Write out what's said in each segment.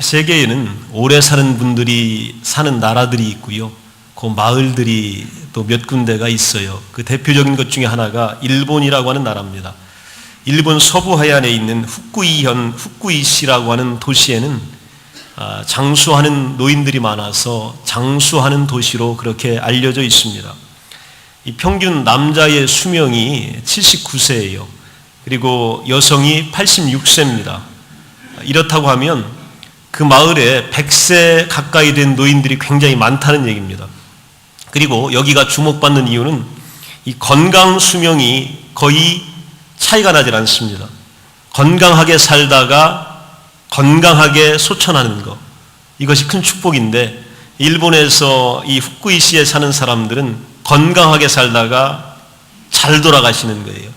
세계에는 오래 사는 분들이 사는 나라들이 있고요. 그 마을들이 또 몇 군데가 있어요. 그 대표적인 것 중에 하나가 일본이라고 하는 나라입니다. 일본 서부 해안에 있는 후쿠이시라고 하는 도시에는 장수하는 노인들이 많아서 장수하는 도시로 그렇게 알려져 있습니다. 이 평균 남자의 수명이 79세예요. 그리고 여성이 86세입니다. 이렇다고 하면 그 마을에 100세 가까이 된 노인들이 굉장히 많다는 얘기입니다. 그리고 여기가 주목받는 이유는 이 건강 수명이 거의 차이가 나질 않습니다. 건강하게 살다가 건강하게 소천하는 것, 이것이 큰 축복인데 일본에서 이 후쿠이시에 사는 사람들은 건강하게 살다가 잘 돌아가시는 거예요.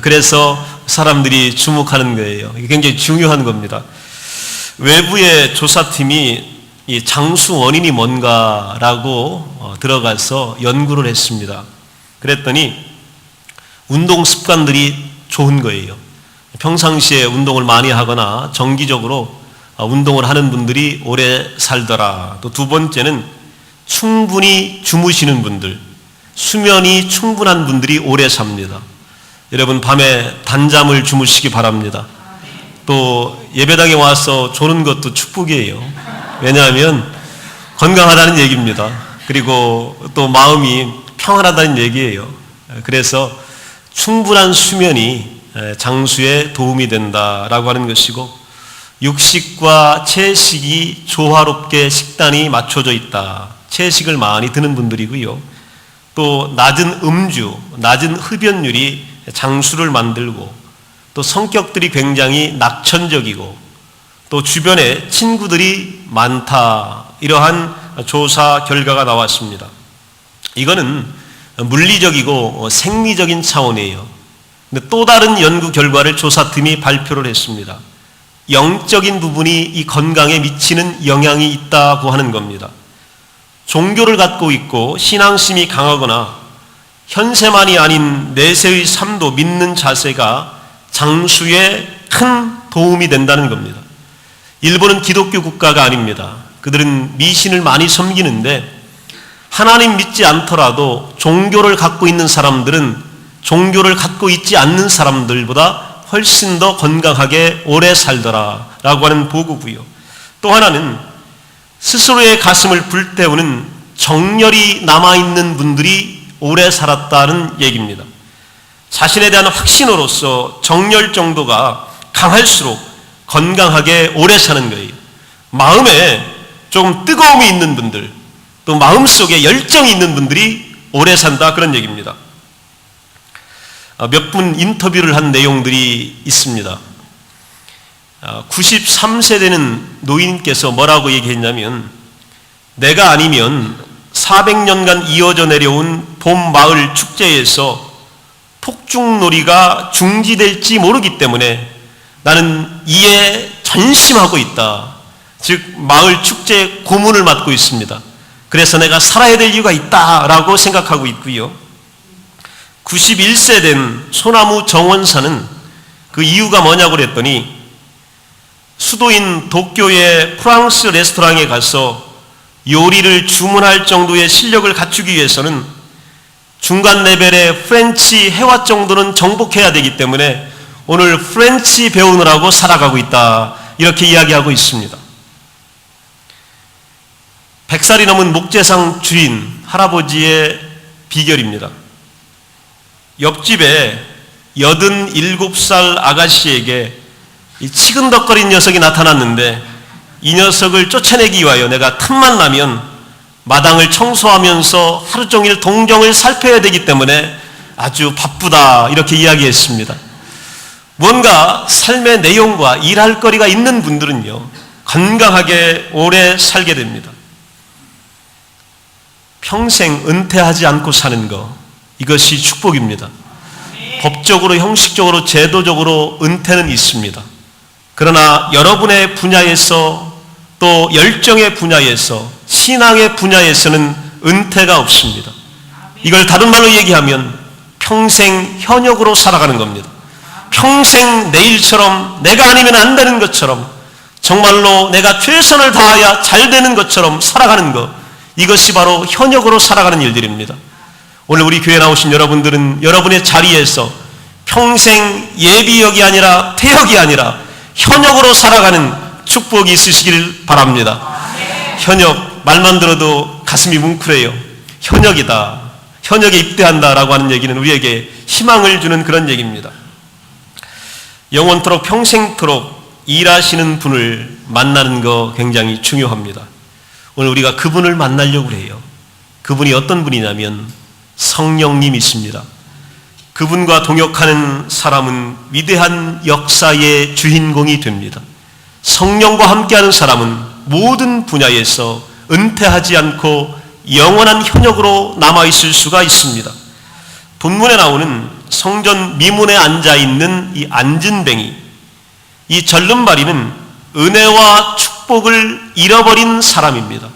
그래서 사람들이 주목하는 거예요. 이게 굉장히 중요한 겁니다. 외부의 조사팀이 이 장수 원인이 뭔가라고 들어가서 연구를 했습니다. 그랬더니 운동 습관들이 좋은 거예요. 평상시에 운동을 많이 하거나 정기적으로 운동을 하는 분들이 오래 살더라. 또 두 번째는 충분히 주무시는 분들, 수면이 충분한 분들이 오래 삽니다. 여러분 밤에 단잠을 주무시기 바랍니다. 또 예배당에 와서 조는 것도 축복이에요. 왜냐하면 건강하다는 얘기입니다. 그리고 또 마음이 평안하다는 얘기예요. 그래서 충분한 수면이 장수에 도움이 된다라고 하는 것이고, 육식과 채식이 조화롭게 식단이 맞춰져 있다. 채식을 많이 드는 분들이고요. 또 낮은 음주, 낮은 흡연율이 장수를 만들고, 또 성격들이 굉장히 낙천적이고, 또 주변에 친구들이 많다. 이러한 조사 결과가 나왔습니다. 이거는 물리적이고 생리적인 차원이에요. 근데 또 다른 연구 결과를 조사팀이 발표를 했습니다. 영적인 부분이 이 건강에 미치는 영향이 있다고 하는 겁니다. 종교를 갖고 있고 신앙심이 강하거나 현세만이 아닌 내세의 삶도 믿는 자세가 장수에 큰 도움이 된다는 겁니다. 일본은 기독교 국가가 아닙니다. 그들은 미신을 많이 섬기는데 하나님 믿지 않더라도 종교를 갖고 있는 사람들은 종교를 갖고 있지 않는 사람들보다 훨씬 더 건강하게 오래 살더라라고 하는 보고고요. 또 하나는 스스로의 가슴을 불태우는 정열이 남아있는 분들이 오래 살았다는 얘기입니다. 자신에 대한 확신으로서 정열 정도가 강할수록 건강하게 오래 사는 거예요. 마음에 조금 뜨거움이 있는 분들, 또 마음속에 열정이 있는 분들이 오래 산다, 그런 얘기입니다. 몇 분 인터뷰를 한 내용들이 있습니다. 93세 되는 노인께서 뭐라고 얘기했냐면, 내가 아니면 400년간 이어져 내려온 봄 마을 축제에서 폭죽놀이가 중지될지 모르기 때문에 나는 이에 전심하고 있다. 즉 마을 축제 고문을 맡고 있습니다. 그래서 내가 살아야 될 이유가 있다라고 생각하고 있고요. 91세 된 소나무 정원사는 그 이유가 뭐냐고 그랬더니, 수도인 도쿄의 프랑스 레스토랑에 가서 요리를 주문할 정도의 실력을 갖추기 위해서는 중간 레벨의 프렌치 회화 정도는 정복해야 되기 때문에 오늘 프렌치 배우느라고 살아가고 있다. 이렇게 이야기하고 있습니다. 100살이 넘은 목재상 주인 할아버지의 비결입니다. 옆집에 87살 아가씨에게 이 치근덕거린 녀석이 나타났는데, 이 녀석을 쫓아내기 위하여 내가 틈만 나면 마당을 청소하면서 하루 종일 동정을 살펴야 되기 때문에 아주 바쁘다. 이렇게 이야기했습니다. 뭔가 삶의 내용과 일할 거리가 있는 분들은요, 건강하게 오래 살게 됩니다. 평생 은퇴하지 않고 사는 것, 이것이 축복입니다. 법적으로, 형식적으로, 제도적으로 은퇴는 있습니다. 그러나 여러분의 분야에서, 또 열정의 분야에서, 신앙의 분야에서는 은퇴가 없습니다. 이걸 다른 말로 얘기하면 평생 현역으로 살아가는 겁니다. 평생 내일처럼, 내가 아니면 안 되는 것처럼 정말로 내가 최선을 다하여 잘 되는 것처럼 살아가는 것, 이것이 바로 현역으로 살아가는 일들입니다. 오늘 우리 교회 나오신 여러분들은 여러분의 자리에서 평생 예비역이 아니라 퇴역이 아니라 현역으로 살아가는 축복이 있으시길 바랍니다. 현역, 말만 들어도 가슴이 뭉클해요. 현역이다, 현역에 입대한다라고 하는 얘기는 우리에게 희망을 주는 그런 얘기입니다. 영원토록 평생토록 일하시는 분을 만나는 거 굉장히 중요합니다. 오늘 우리가 그분을 만나려고 해요. 그분이 어떤 분이냐면 성령님이십니다. 그분과 동역하는 사람은 위대한 역사의 주인공이 됩니다. 성령과 함께하는 사람은 모든 분야에서 은퇴하지 않고 영원한 현역으로 남아있을 수가 있습니다. 본문에 나오는 성전 미문에 앉아있는 이 앉은뱅이, 이 절름발이는 은혜와 축복을 잃어버린 사람입니다.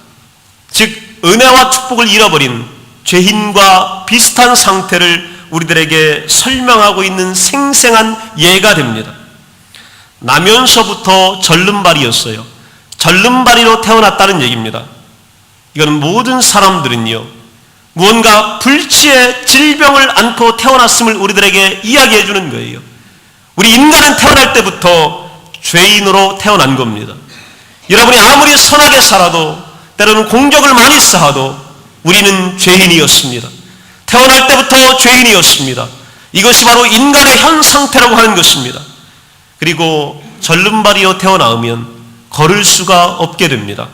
즉 은혜와 축복을 잃어버린 죄인과 비슷한 상태를 우리들에게 설명하고 있는 생생한 예가 됩니다. 나면서부터 절름발이었어요. 절름발이로 태어났다는 얘기입니다. 이거는 모든 사람들은요, 무언가 불치의 질병을 안고 태어났음을 우리들에게 이야기해 주는 거예요. 우리 인간은 태어날 때부터 죄인으로 태어난 겁니다. 여러분이 아무리 선하게 살아도, 때로는 공적을 많이 쌓아도 우리는 죄인이었습니다. 태어날 때부터 죄인이었습니다. 이것이 바로 인간의 현 상태라고 하는 것입니다. 그리고 절름발이로 태어나면 걸을 수가 없게 됩니다.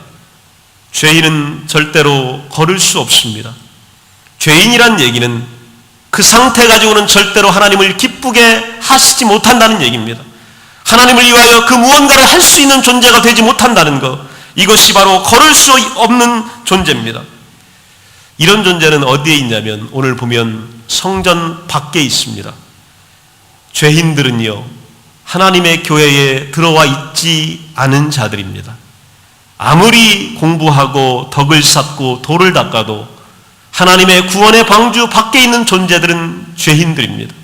죄인은 절대로 걸을 수 없습니다. 죄인이란 얘기는 그 상태 가지고는 절대로 하나님을 기쁘게 하시지 못한다는 얘기입니다. 하나님을 위하여 그 무언가를 할 수 있는 존재가 되지 못한다는 것, 이것이 바로 걸을 수 없는 존재입니다. 이런 존재는 어디에 있냐면 오늘 보면 성전 밖에 있습니다. 죄인들은요, 하나님의 교회에 들어와 있지 않은 자들입니다. 아무리 공부하고 덕을 쌓고 도를 닦아도 하나님의 구원의 방주 밖에 있는 존재들은 죄인들입니다.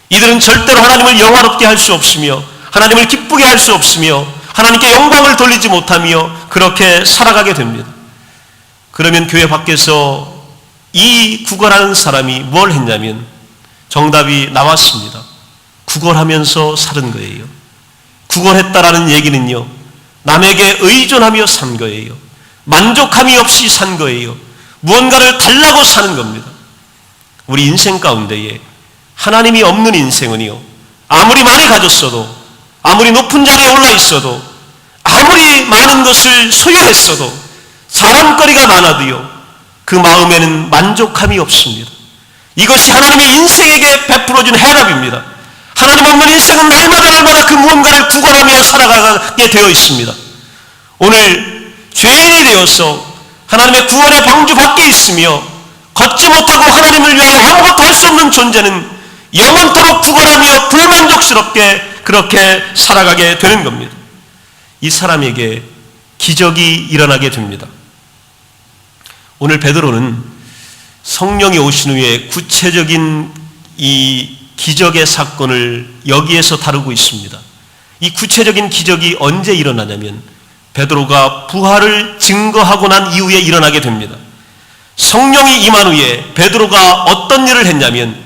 이들은 절대로 하나님을 영화롭게 할 수 없으며 하나님을 기쁘게 할 수 없으며 하나님께 영광을 돌리지 못하며 그렇게 살아가게 됩니다. 그러면 교회 밖에서 이 구걸하는 사람이 뭘 했냐면 정답이 나왔습니다. 구걸하면서 사는 거예요. 구걸했다라는 얘기는요, 남에게 의존하며 산 거예요. 만족함이 없이 산 거예요. 무언가를 달라고 사는 겁니다. 우리 인생 가운데에 하나님이 없는 인생은요, 아무리 많이 가졌어도, 아무리 높은 자리에 올라 있어도, 아무리 많은 것을 소유했어도, 자랑거리가 많아도요, 그 마음에는 만족함이 없습니다. 이것이 하나님이 인생에게 베풀어준 해답입니다. 하나님 없는 인생은 날마다 그 무언가를 구걸하며 살아가게 되어 있습니다. 오늘 죄인이 되어서 하나님의 구원의 방주 밖에 있으며 걷지 못하고 하나님을 위하여 아무것도 할 수 없는 존재는 영원토록 구걸하며 불만족스럽게 그렇게 살아가게 되는 겁니다. 이 사람에게 기적이 일어나게 됩니다. 오늘 베드로는 성령이 오신 후에 구체적인 이 기적의 사건을 여기에서 다루고 있습니다. 이 구체적인 기적이 언제 일어나냐면 베드로가 부활을 증거하고 난 이후에 일어나게 됩니다. 성령이 임한 후에 베드로가 어떤 일을 했냐면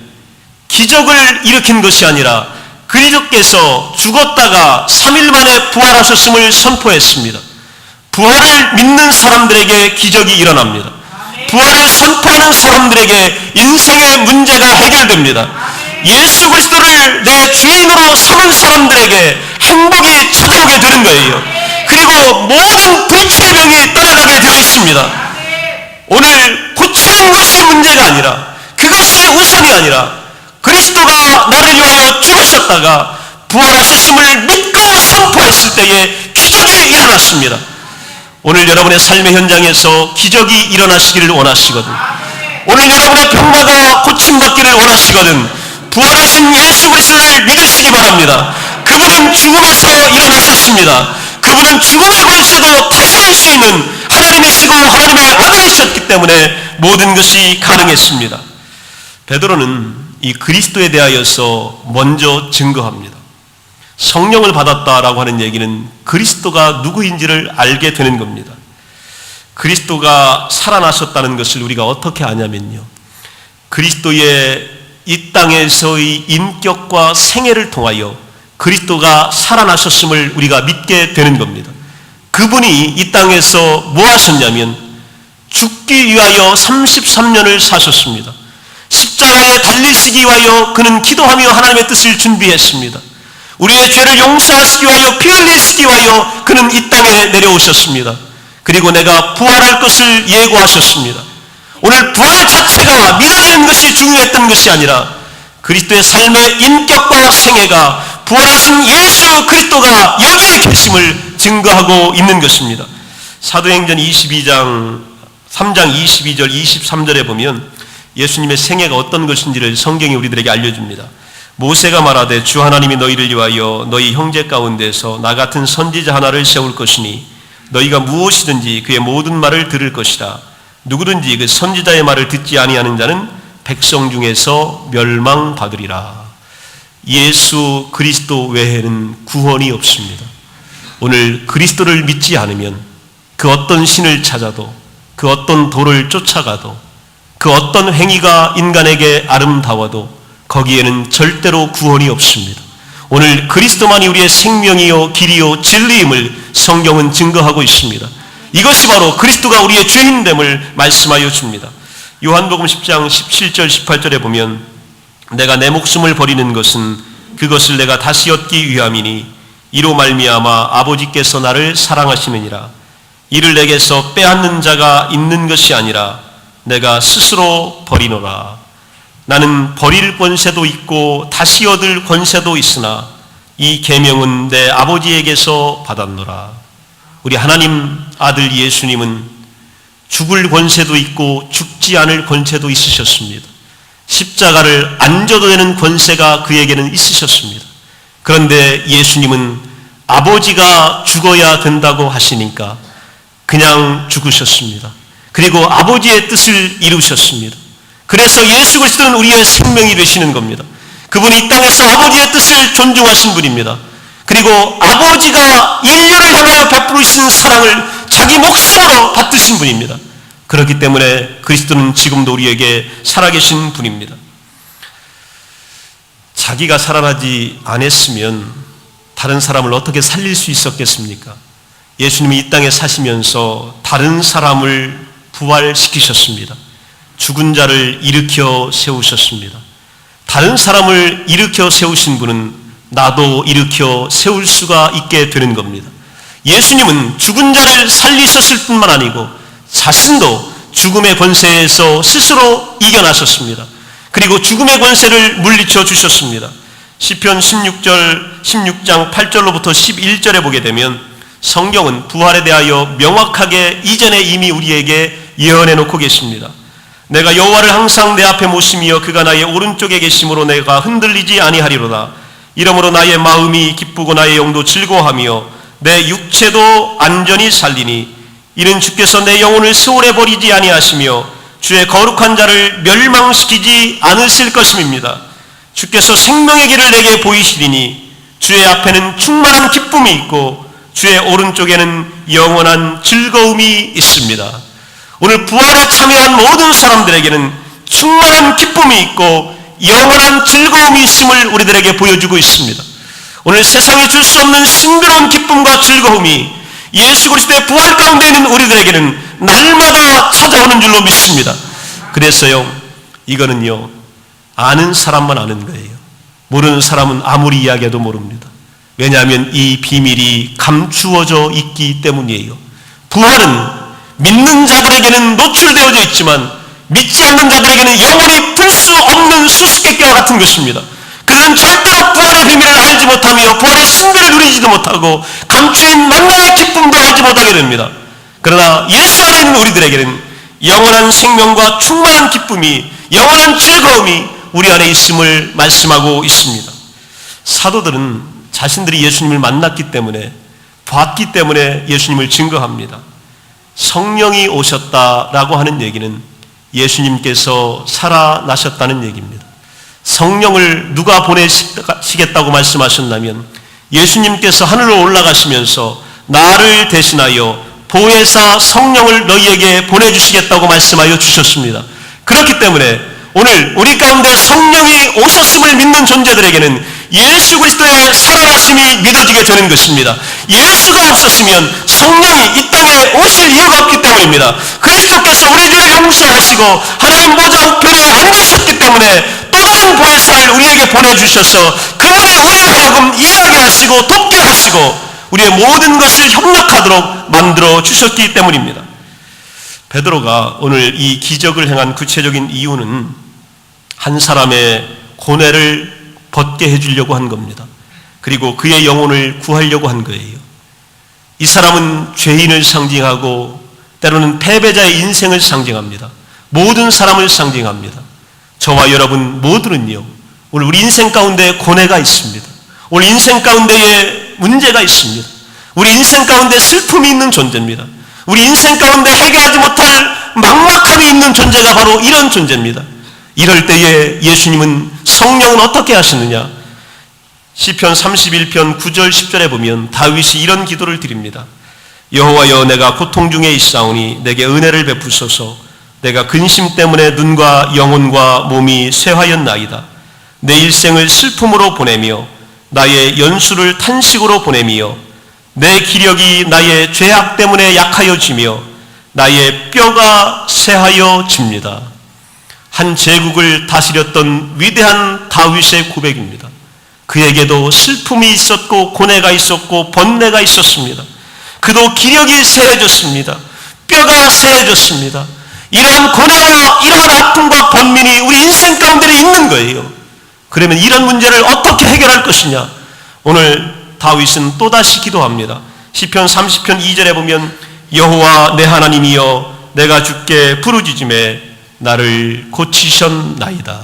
기적을 일으킨 것이 아니라 그리스도께서 죽었다가 3일 만에 부활하셨음을 선포했습니다. 부활을 믿는 사람들에게 기적이 일어납니다. 부활을 선포하는 사람들에게 인생의 문제가 해결됩니다. 예수 그리스도를 내 주인으로 삼은 사람들에게 행복이 찾아오게 되는 거예요. 그리고 모든 불치의 병이 떠나가게 되어 있습니다. 오늘 고치는 것이 문제가 아니라, 그것이 우선이 아니라 그리스도가 나를 위하여 죽으셨다가 부활하셨음을 믿고 선포했을 때에 기적이 일어났습니다. 오늘 여러분의 삶의 현장에서 기적이 일어나시기를 원하시거든. 오늘 여러분의 병마가 고침받기를 원하시거든. 부활하신 예수 그리스도를 믿으시기 바랍니다. 그분은 죽음에서 일어나셨습니다. 그분은 죽음의 권세도 다스릴 수 있는 하나님이시고 하나님의 아들이셨기 때문에 모든 것이 가능했습니다. 베드로는 이 그리스도에 대하여서 먼저 증거합니다. 성령을 받았다라고 하는 얘기는 그리스도가 누구인지를 알게 되는 겁니다. 그리스도가 살아나셨다는 것을 우리가 어떻게 아냐면요, 그리스도의 이 땅에서의 인격과 생애를 통하여 그리스도가 살아나셨음을 우리가 믿게 되는 겁니다. 그분이 이 땅에서 뭐 하셨냐면 죽기 위하여 33년을 사셨습니다. 십자가에 달리시기 위하여 그는 기도하며 하나님의 뜻을 준비했습니다. 우리의 죄를 용서하시기 위하여 피 흘리시기 위하여 그는 이 땅에 내려오셨습니다. 그리고 내가 부활할 것을 예고하셨습니다. 오늘 부활 자체가 믿어지는 것이 중요했던 것이 아니라 그리스도의 삶의 인격과 생애가 부활하신 예수 그리스도가 여기에 계심을 증거하고 있는 것입니다. 사도행전 3장 22절 23절에 보면 예수님의 생애가 어떤 것인지를 성경이 우리들에게 알려줍니다. 모세가 말하되 주 하나님이 너희를 위하여 너희 형제 가운데서 나 같은 선지자 하나를 세울 것이니 너희가 무엇이든지 그의 모든 말을 들을 것이라. 누구든지 그 선지자의 말을 듣지 아니하는 자는 백성 중에서 멸망받으리라. 예수 그리스도 외에는 구원이 없습니다. 오늘 그리스도를 믿지 않으면 그 어떤 신을 찾아도, 그 어떤 도를 쫓아가도, 그 어떤 행위가 인간에게 아름다워도 거기에는 절대로 구원이 없습니다. 오늘 그리스도만이 우리의 생명이요 길이요 진리임을 성경은 증거하고 있습니다. 이것이 바로 그리스도가 우리의 주인됨을 말씀하여 줍니다. 요한복음 10장 17절 18절에 보면 내가 내 목숨을 버리는 것은 그것을 내가 다시 얻기 위함이니 이로 말미암아 아버지께서 나를 사랑하시느니라. 이를 내게서 빼앗는 자가 있는 것이 아니라 내가 스스로 버리노라. 나는 버릴 권세도 있고 다시 얻을 권세도 있으나 이 계명은 내 아버지에게서 받았노라. 우리 하나님 아들 예수님은 죽을 권세도 있고 죽지 않을 권세도 있으셨습니다. 십자가를 안 져도 되는 권세가 그에게는 있으셨습니다. 그런데 예수님은 아버지가 죽어야 된다고 하시니까 그냥 죽으셨습니다. 그리고 아버지의 뜻을 이루셨습니다. 그래서 예수 그리스도는 우리의 생명이 되시는 겁니다. 그분이 이 땅에서 아버지의 뜻을 존중하신 분입니다. 그리고 아버지가 인류를 향하여 베푸시는 사랑을 자기 목숨으로 받드신 분입니다. 그렇기 때문에 그리스도는 지금도 우리에게 살아계신 분입니다. 자기가 살아나지 않았으면 다른 사람을 어떻게 살릴 수 있었겠습니까? 예수님이 이 땅에 사시면서 다른 사람을 부활시키셨습니다. 죽은 자를 일으켜 세우셨습니다. 다른 사람을 일으켜 세우신 분은 나도 일으켜 세울 수가 있게 되는 겁니다. 예수님은 죽은 자를 살리셨을 뿐만 아니고 자신도 죽음의 권세에서 스스로 이겨나셨습니다. 그리고 죽음의 권세를 물리쳐 주셨습니다. 시편 16장 8절로부터 11절에 보게 되면 성경은 부활에 대하여 명확하게 이전에 이미 우리에게 예언해 놓고 계십니다. 내가 여호와를 항상 내 앞에 모시며 그가 나의 오른쪽에 계심으로 내가 흔들리지 아니하리로다. 이러므로 나의 마음이 기쁘고 나의 영도 즐거워하며 내 육체도 안전히 살리니 이는 주께서 내 영혼을 소홀해 버리지 아니하시며 주의 거룩한 자를 멸망시키지 않으실 것임입니다. 주께서 생명의 길을 내게 보이시리니 주의 앞에는 충만한 기쁨이 있고 주의 오른쪽에는 영원한 즐거움이 있습니다. 오늘 부활에 참여한 모든 사람들에게는 충만한 기쁨이 있고 영원한 즐거움이 있음을 우리들에게 보여주고 있습니다. 오늘 세상이 줄 수 없는 신비로운 기쁨과 즐거움이 예수 그리스도의 부활 가운데 있는 우리들에게는 날마다 찾아오는 줄로 믿습니다. 그래서요, 이거는요, 아는 사람만 아는 거예요. 모르는 사람은 아무리 이야기해도 모릅니다. 왜냐하면 이 비밀이 감추어져 있기 때문이에요. 부활은 믿는 자들에게는 노출되어져 있지만 믿지 않는 자들에게는 영원히 풀 수 없는 수수께끼와 같은 것입니다. 그들은 절대로 부활의 비밀을 알지 못하며 부활의 신비를 누리지도 못하고 감추인 만나의 기쁨도 알지 못하게 됩니다. 그러나 예수 안에 있는 우리들에게는 영원한 생명과 충만한 기쁨이, 영원한 즐거움이 우리 안에 있음을 말씀하고 있습니다. 사도들은 자신들이 예수님을 만났기 때문에, 봤기 때문에 예수님을 증거합니다. 성령이 오셨다라고 하는 얘기는 예수님께서 살아나셨다는 얘기입니다. 성령을 누가 보내시겠다고 말씀하셨냐면 예수님께서 하늘로 올라가시면서 나를 대신하여 보혜사 성령을 너희에게 보내주시겠다고 말씀하여 주셨습니다. 그렇기 때문에 오늘 우리 가운데 성령이 오셨음을 믿는 존재들에게는 예수 그리스도의 살아나심이 믿어지게 되는 것입니다. 예수가 없었으면 성령이 이 땅에 오실 이유가 없기 때문입니다. 그리스도께서 우리 죄를 용서하시고 하나님 보좌 우편에 앉으셨기 때문에 또 다른 보혜사를 우리에게 보내주셔서 그분이 우리로 하여금 일하게 하시고 돕게 하시고 우리의 모든 것을 협력하도록 만들어 주셨기 때문입니다. 베드로가 오늘 이 기적을 행한 구체적인 이유는 한 사람의 고뇌를 벗게 해주려고 한 겁니다. 그리고 그의 영혼을 구하려고 한 거예요. 이 사람은 죄인을 상징하고 때로는 패배자의 인생을 상징합니다. 모든 사람을 상징합니다. 저와 여러분 모두는요, 오늘 우리 인생 가운데 고뇌가 있습니다. 오늘 인생 가운데에 문제가 있습니다. 우리 인생 가운데 슬픔이 있는 존재입니다. 우리 인생 가운데 해결하지 못할 막막함이 있는 존재가 바로 이런 존재입니다. 이럴 때에 예수님은 성령은 어떻게 하시느냐? 시편 31편 9절 10절에 보면 다윗이 이런 기도를 드립니다. 여호와여, 내가 고통 중에 있사오니 내게 은혜를 베푸소서. 내가 근심 때문에 눈과 영혼과 몸이 쇠하였나이다. 내 일생을 슬픔으로 보내며 나의 연수를 탄식으로 보내며 내 기력이 나의 죄악 때문에 약하여지며 나의 뼈가 쇠하여집니다. 한 제국을 다스렸던 위대한 다윗의 고백입니다. 그에게도 슬픔이 있었고 고뇌가 있었고 번뇌가 있었습니다. 그도 기력이 쇠해졌습니다. 뼈가 쇠해졌습니다. 이러한 고뇌와 이러한 아픔과 번민이 우리 인생 가운데 있는 거예요. 그러면 이런 문제를 어떻게 해결할 것이냐? 오늘 다윗은 또다시 기도합니다. 시편 30편 2절에 보면 여호와 내 하나님이여, 내가 주께 부르짖음에 나를 고치셨나이다.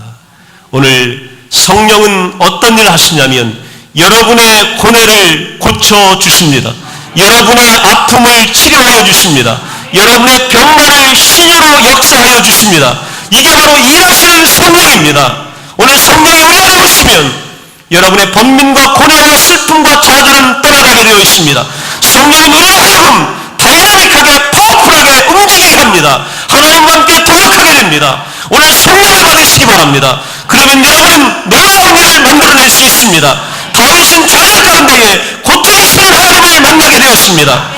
오늘 성령은 어떤 일을 하시냐면 여러분의 고뇌를 고쳐주십니다. 여러분의 아픔을 치료하여 주십니다. 여러분의 병만을 신유로 역사하여 주십니다. 이게 바로 일하시는 성령입니다. 오늘 성령이 우리 안에 오시면 여러분의 번민과 고뇌와 슬픔과 좌절은 떠나가게 되어 있습니다. 성령은 우리로 하여금 다이나믹하게 파워풀하게 움직이게 합니다. 하나님과 함께 동역하게 됩니다. 오늘 성령을 받으시기 바랍니다. 그러면 여러분은 놀라운 일을 만들어낼 수 있습니다. 다윗은 좌절 가운데에 고통스러운 하나님을 만나게 되었습니다.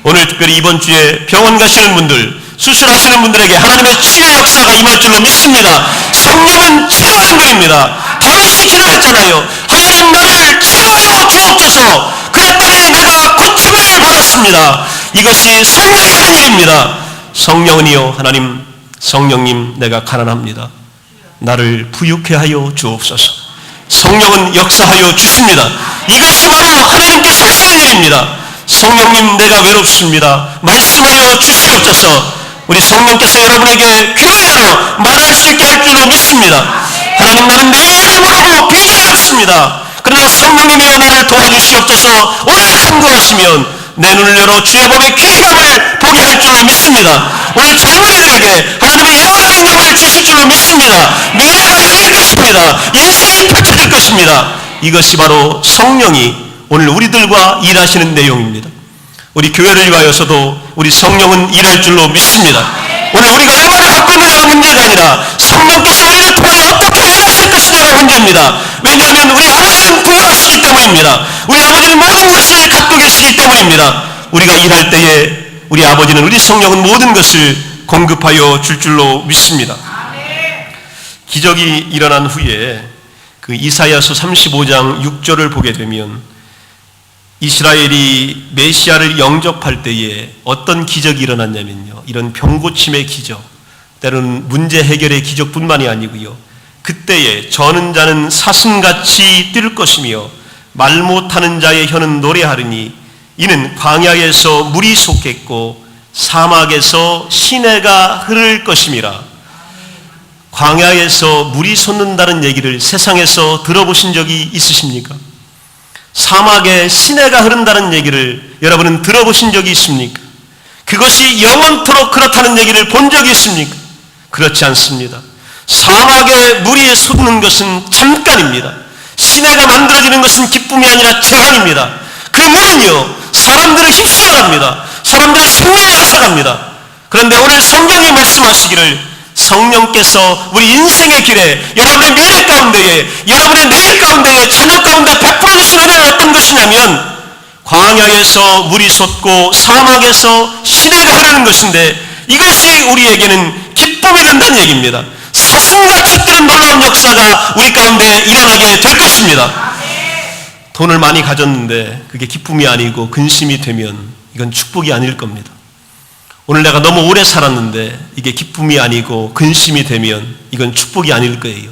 오늘 특별히 이번 주에 병원 가시는 분들, 수술하시는 분들에게 하나님의 치유의 역사가 임할 줄로 믿습니다. 성령은 치료하는 분입니다. 다윗이 기도했잖아요. 하나님, 나를 치료하여 주옵소서. 그랬더니 내가 고침을 받았습니다. 이것이 성령이 하는 일입니다. 성령이여, 하나님, 성령님, 내가 가난합니다. 나를 부유케 하여 주옵소서. 성령은 역사하여 주십니다. 이것이 바로 하나님께서 하시는 일입니다. 성령님, 내가 외롭습니다. 말씀하여 주시옵소서. 우리 성령께서 여러분에게 교회로 말할 수 있게 할 줄로 믿습니다. 하나님, 나는 매일 가물하고 비전없습니다. 그러나 성령님이여 나를 도와주시옵소서. 오늘 간구하시면 내 눈을 열어 주의 법의 귀감을 보게 할 줄로 믿습니다. 오늘 젊은이들에게 하나님의 영원한 영을 주실 줄로 믿습니다. 미래가 열릴 것입니다. 인생이 펼쳐질 것입니다. 이것이 바로 성령이 오늘 우리들과 일하시는 내용입니다. 우리 교회를 위하여서도 우리 성령은 일할 줄로 믿습니다. 오늘 우리가 얼마나 갖고 있느냐가 문제가 아니라 성령께서 우리를 통하여 어떻게 일하실 것이냐가 문제입니다. 왜냐하면 우리 아버지는 구원하시기 때문입니다. 우리 아버지는 모든 것을 갖고 계시기 때문입니다. 우리가 일할 때에 우리 아버지는, 우리 성령은 모든 것을 공급하여 줄 줄로 믿습니다. 기적이 일어난 후에 그 이사야서 35장 6절을 보게 되면 이스라엘이 메시아를 영접할 때에 어떤 기적이 일어났냐면요, 이런 병고침의 기적, 때로는 문제 해결의 기적뿐만이 아니고요, 그때에 저는 자는 사슴같이 뛸 것이며 말 못하는 자의 혀는 노래하리니 이는 광야에서 물이 솟겠고 사막에서 시내가 흐를 것임이라. 광야에서 물이 솟는다는 얘기를 세상에서 들어보신 적이 있으십니까? 사막에 시내가 흐른다는 얘기를 여러분은 들어보신 적이 있습니까? 그것이 영원토록 그렇다는 얘기를 본 적이 있습니까? 그렇지 않습니다. 사막에 물이 솟는 것은 잠깐입니다. 시내가 만들어지는 것은 기쁨이 아니라 재앙입니다. 그 문은요, 사람들을 휩쓸어갑니다. 사람들의 생명을 앗아갑니다. 그런데 오늘 성경이 말씀하시기를 성령께서 우리 인생의 길에, 여러분의 미래 가운데에, 여러분의 내일 가운데에, 자녀 가운데 베풀어 주신 은혜는 어떤 것이냐면 광야에서 물이 솟고 사막에서 시내가 흐르는 것인데, 이것이 우리에게는 기쁨이 된다는 얘기입니다. 사슴과 쫓기는 놀라운 역사가 우리 가운데 일어나게 될 것입니다. 돈을 많이 가졌는데 그게 기쁨이 아니고 근심이 되면 이건 축복이 아닐 겁니다. 오늘 내가 너무 오래 살았는데 이게 기쁨이 아니고 근심이 되면 이건 축복이 아닐 거예요.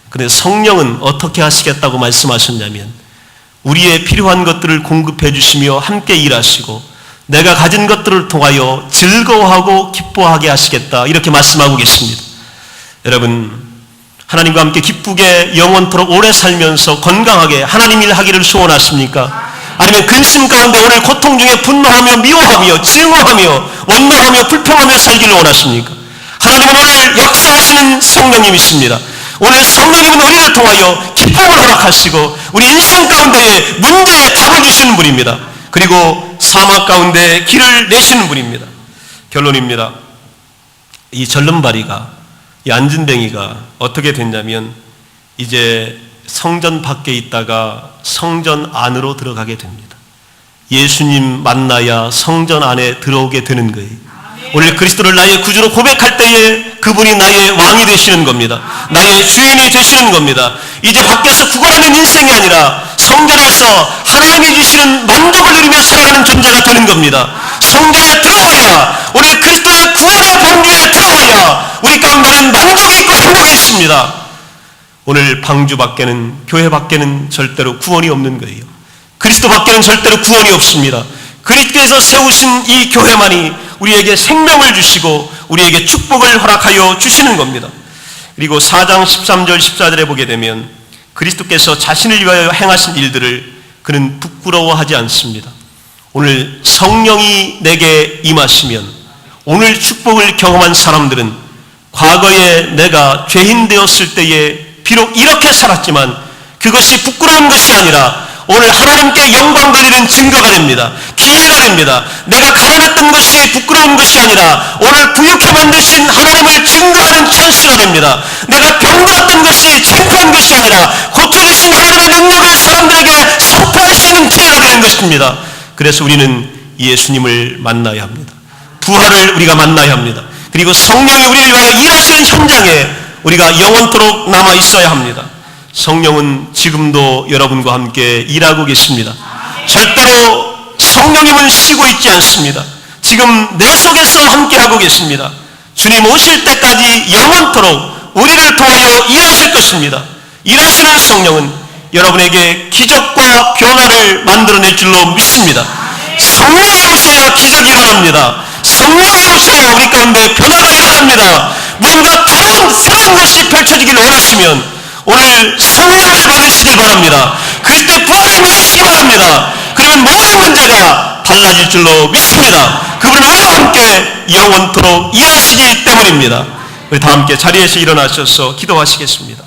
그런데 성령은 어떻게 하시겠다고 말씀하셨냐면 우리의 필요한 것들을 공급해 주시며 함께 일하시고 내가 가진 것들을 통하여 즐거워하고 기뻐하게 하시겠다, 이렇게 말씀하고 계십니다. 여러분, 하나님과 함께 기쁘게 영원토록 오래 살면서 건강하게 하나님 일 하기를 소원하십니까? 아니면 근심 가운데 오늘 고통 중에 분노하며 미워하며 증오하며 원망하며 불평하며 살기를 원하십니까? 하나님은 오늘 역사하시는 성령님이십니다. 오늘 성령님은 우리를 통하여 기쁨을 허락하시고 우리 인생 가운데에 문제에 답을 주시는 분입니다. 그리고 사막 가운데 길을 내시는 분입니다. 결론입니다. 이 절름발이가, 이 안진뱅이가 어떻게 됐냐면 이제 성전 밖에 있다가 성전 안으로 들어가게 됩니다. 예수님 만나야 성전 안에 들어오게 되는 거예요. 오늘 그리스도를 나의 구주로 고백할 때에 그분이 나의 왕이 되시는 겁니다. 나의 주인이 되시는 겁니다. 이제 밖에서 구걸하는 인생이 아니라 성전에서 하나님이 주시는 만족을 누리며 살아가는 존재가 되는 겁니다. 성전에 들어와야, 우리 그리스도의 구원의 방주에 들어와야 우리 가운데는 만족이 있고 행복이 있습니다. 오늘 방주 밖에는, 교회 밖에는 절대로 구원이 없는 거예요. 그리스도 밖에는 절대로 구원이 없습니다. 그리스도께서 세우신 이 교회만이 우리에게 생명을 주시고 우리에게 축복을 허락하여 주시는 겁니다. 그리고 4장 13절 14절에 보게 되면 그리스도께서 자신을 위하여 행하신 일들을 그는 부끄러워하지 않습니다. 오늘 성령이 내게 임하시면 오늘 축복을 경험한 사람들은 과거에 내가 죄인 되었을 때에 비록 이렇게 살았지만 그것이 부끄러운 것이 아니라 오늘 하나님께 영광 돌리는 증거가 됩니다. 기회가 됩니다. 내가 가난했던 것이 부끄러운 것이 아니라 오늘 부유케 만드신 하나님을 증거하는 찬스가 됩니다. 내가 병들었던 것이 창피한 것이 아니라 고쳐주신 하나님의 능력을 사람들에게 선포할 수 있는 기회가 되는 것입니다. 그래서 우리는 예수님을 만나야 합니다. 부활을 우리가 만나야 합니다. 그리고 성령이 우리를 위하여 일하시는 현장에 우리가 영원토록 남아 있어야 합니다. 성령은 지금도 여러분과 함께 일하고 계십니다. 절대로 성령님은 쉬고 있지 않습니다. 지금 내 속에서 함께하고 계십니다. 주님 오실 때까지 영원토록 우리를 통하여 일하실 것입니다. 일하시는 성령은 여러분에게 기적과 변화를 만들어낼 줄로 믿습니다. 성령이 오셔야 기적이 일어납니다. 성령이 오셔야 우리 가운데 변화가 일어납니다. 뭔가 새로운 것이 펼쳐지길 원하시면 오늘 성령을 받으시길 바랍니다. 그리스도의 부활을 믿으시기 바랍니다. 그러면 모든 문제가 달라질 줄로 믿습니다. 그분은 우리와 함께 영원토록 일하시기 때문입니다. 우리 다 함께 자리에서 일어나셔서 기도하시겠습니다.